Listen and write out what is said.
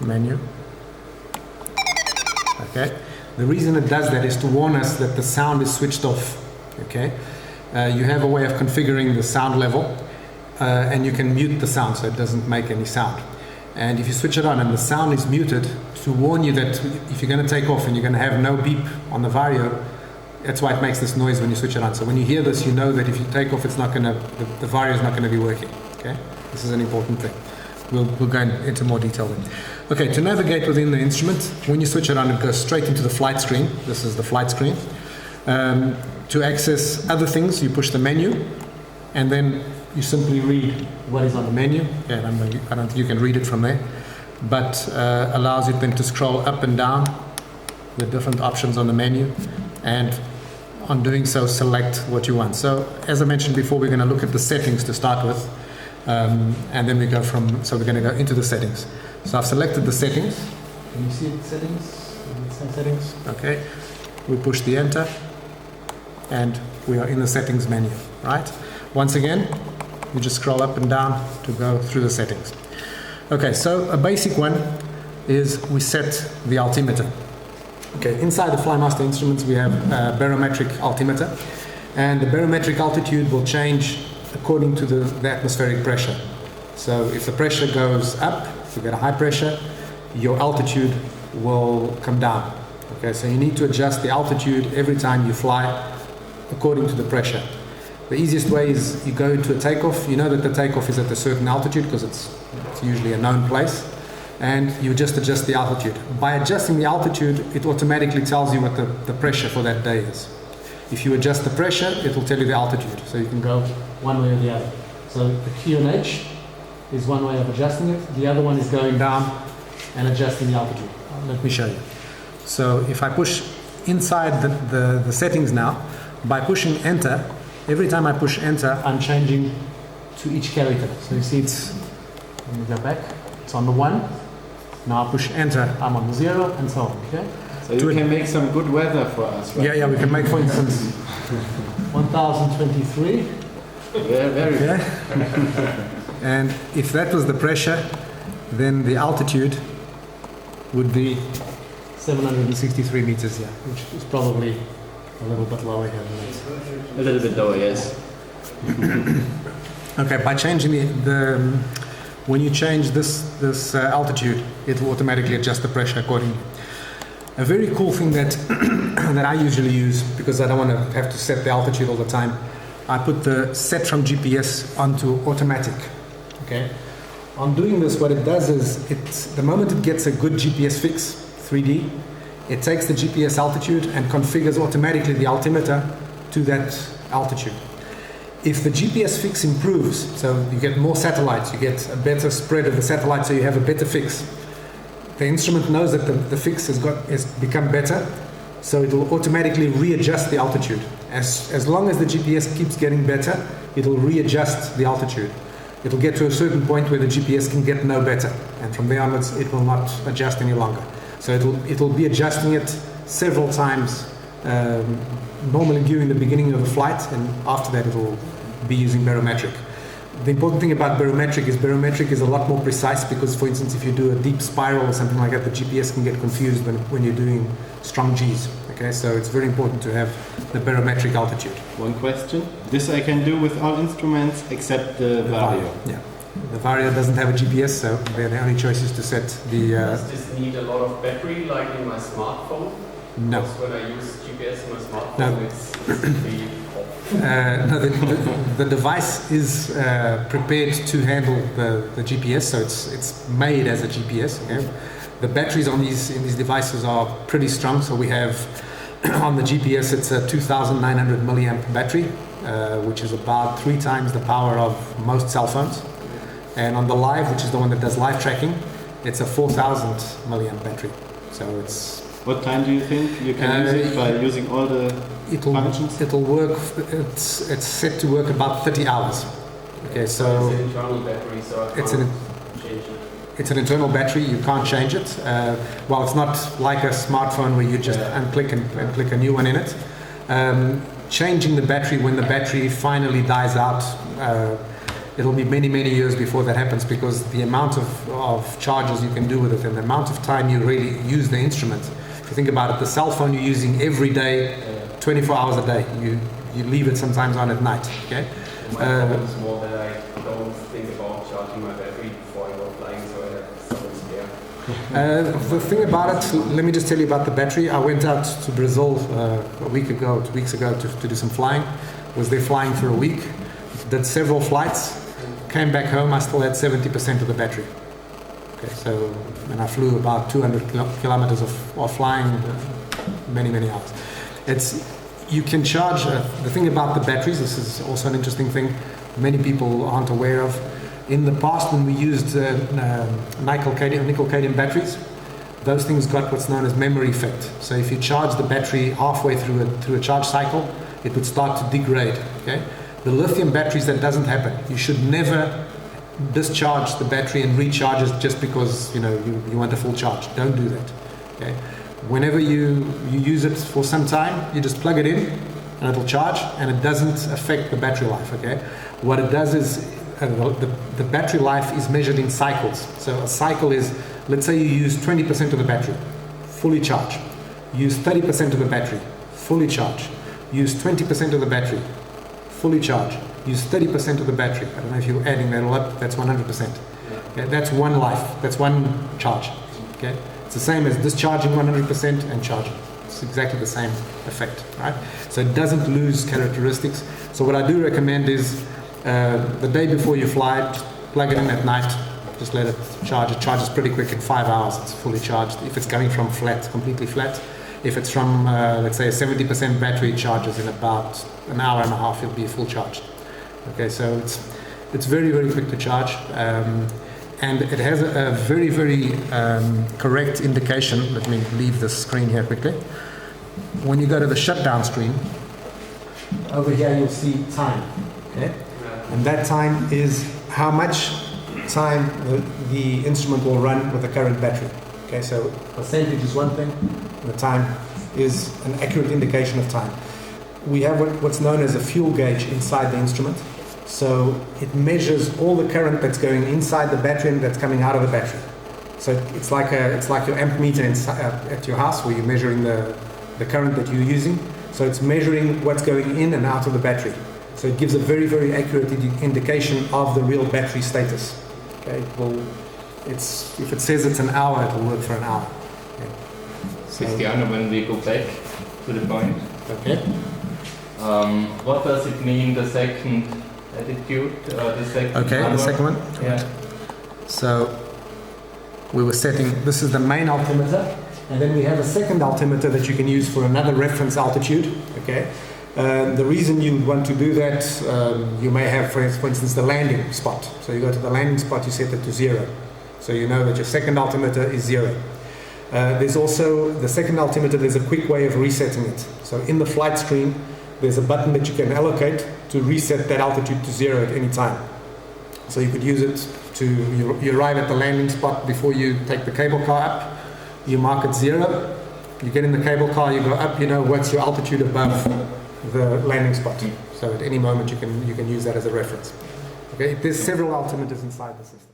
menu. Okay. The reason it does that is to warn us that the sound is switched off. Okay. You have a way of configuring the sound level, and you can mute the sound so it doesn't make any sound. And if you switch it on and the sound is muted, to warn you that if you're going to take off and you're going to have no beep on the Vario, that's why it makes this noise when you switch it on. So when you hear this, you know that if you take off, it's not going to, the Vario is not going to be working. Okay, this is an important thing. We'll go into more detail then. Okay, to navigate within the instrument, when you switch it on, it goes straight into the flight screen. This is the flight screen. To access other things, you push the menu, and then you simply read what is on the menu. Yeah, I don't think you can read it from there, but allows you then to scroll up and down the different options on the menu, and on doing so, select what you want. So, as I mentioned before, we're going to look at the settings to start with, and then we go from. So we're going to go into the settings. So I've selected the settings. Can you see the settings? Settings. Okay. We push the enter, and we are in the settings menu. Right. Once again, you just scroll up and down to go through the settings. Okay. So a basic one is we set the altimeter. Okay. Inside the Flymaster instruments, we have a barometric altimeter, and the barometric altitude will change according to the atmospheric pressure. So if the pressure goes up, if you get a high pressure, your altitude will come down. Okay, so you need to adjust the altitude every time you fly according to the pressure. The easiest way is you go into a takeoff. You know that the takeoff is at a certain altitude because it's usually a known place, and you just adjust the altitude. By adjusting the altitude, it automatically tells you what the pressure for that day is. If you adjust the pressure, it will tell you the altitude, so you can go one way or the other. So the QNH is one way of adjusting it. The other one is going down and adjusting the altitude. Let me show you. So if I push inside the settings now, by pushing enter, every time I push enter, I'm changing to each character. So you see it's, let me go back, it's on the 1. Now I push enter, I'm on the 0, and so on. Okay? So you can make some good weather for us, right? Yeah, we can make, for instance, 1023. Very good. And if that was the pressure, then the altitude would be 763 meters here, which is probably a little bit lower here than that. A little bit lower, yes. Okay, by changing when you change this altitude, it will automatically adjust the pressure accordingly. A very cool thing that that I usually use, because I don't want to have to set the altitude all the time, I put the set from GPS onto automatic. Okay. On doing this, what it does is, the moment it gets a good GPS fix, 3D, it takes the GPS altitude and configures automatically the altimeter to that altitude. If the GPS fix improves, so you get more satellites, you get a better spread of the satellites, so you have a better fix, the instrument knows that the fix has become better, so it will automatically readjust the altitude. As long as the GPS keeps getting better, it will readjust the altitude. It will get to a certain point where the GPS can get no better, and from there onwards it will not adjust any longer. So it will be adjusting it several times, normally during the beginning of the flight, and after that it will be using barometric. The important thing about barometric is a lot more precise, because, for instance, if you do a deep spiral or something like that, the GPS can get confused when you're doing strong Gs. Okay, so it's very important to have the barometric altitude. One question. This I can do with all instruments except the Vario. Yeah. The Vario doesn't have a GPS, so the only choice is to set the... Does this need a lot of battery, like in my smartphone? No. Because when I use GPS in my smartphone, No. it's really off. No, the device is prepared to handle the GPS, so it's made as a GPS. Okay? The batteries in these devices are pretty strong, so we have on the GPS it's a 2,900 milliamp battery, which is about 3 times the power of most cell phones. And on the Live, which is the one that does live tracking, it's a 4,000 milliamp battery. So it's... What time do you think you can use it by using all the functions? It'll work. It's set to work about 30 hours. Okay, so it's an internal battery, so I can't change it. It's an internal battery. You can't change it. Well, it's not like a smartphone where you just unclick and click a new one in it. Changing the battery when the battery finally dies out it'll be many, many years before that happens, because the amount of charges you can do with it and the amount of time you really use the instrument. If you think about it, the cell phone you're using every day, 24 hours a day. You leave it sometimes on at night. Okay. My problem is more that I don't think about charging my battery before I go flying, so I have something spare. The thing about it, let me just tell you about the battery. I went out to Brazil a week ago, 2 weeks ago, to do some flying. Was there flying for a week, did several flights, came back home, I still had 70% of the battery. Okay, so, and I flew about 200 kilometers of flying, many, many hours. You can charge, the thing about the batteries, this is also an interesting thing many people aren't aware of. In the past, when we used nickel-cadmium batteries, those things got what's known as memory effect. So if you charge the battery halfway through a charge cycle, it would start to degrade. Okay? The lithium batteries, that doesn't happen. You should never discharge the battery and recharge it just because you want a full charge. Don't do that. Okay? Whenever you use it for some time, you just plug it in and it'll charge, and it doesn't affect the battery life. Okay? What it does is the battery life is measured in cycles. So a cycle is, let's say you use 20% of the battery, fully charge. Use 30% of the battery, fully charge. Use 20% of the battery, fully charge. Use 30% of the battery. I don't know if you're adding that all up, that's 100%. Okay? That's one life, that's one charge. Okay? It's the same as discharging 100% and charging. It's exactly the same effect, right? So it doesn't lose characteristics. So what I do recommend is the day before you fly, just plug it in at night, just let it charge. It charges pretty quick. In 5 hours, it's fully charged. If it's going from flat, completely flat. If it's from, let's say, a 70% battery, it charges in about an hour and a half, it'll be full charged. Okay, so it's very, very quick to charge. And it has a very, very correct indication. Let me leave the screen here quickly. When you go to the shutdown screen, over here you'll see time. Okay? And that time is how much time the instrument will run with the current battery. Okay, so percentage is one thing, and the time is an accurate indication of time. We have what's known as a fuel gauge inside the instrument. So it measures all the current that's going inside the battery and that's coming out of the battery. So it's like your amp meter at your house, where you're measuring the current that you're using. So it's measuring what's going in and out of the battery. So it gives a very, very accurate indication of the real battery status. Okay, if it says it's an hour, it will work for an hour. Okay. So, Cristiano, when we go back to the point, okay. What does it mean, the second attitude? The second one. Yeah. So we were setting, this is the main altimeter, and then we have a second altimeter that you can use for another reference altitude. Okay. The reason you want to do that, you may have, for instance, the landing spot. So you go to the landing spot, you set it to 0. So you know that your second altimeter is 0. There's also, the second altimeter, there's a quick way of resetting it. So in the flight screen, there's a button that you can allocate to reset that altitude to 0 at any time. So you could use it to, you arrive at the landing spot before you take the cable car up, you mark it 0, you get in the cable car, you go up, you know what's your altitude above the landing spot. So at any moment you can use that as a reference. Okay, there's several altimeters inside the system.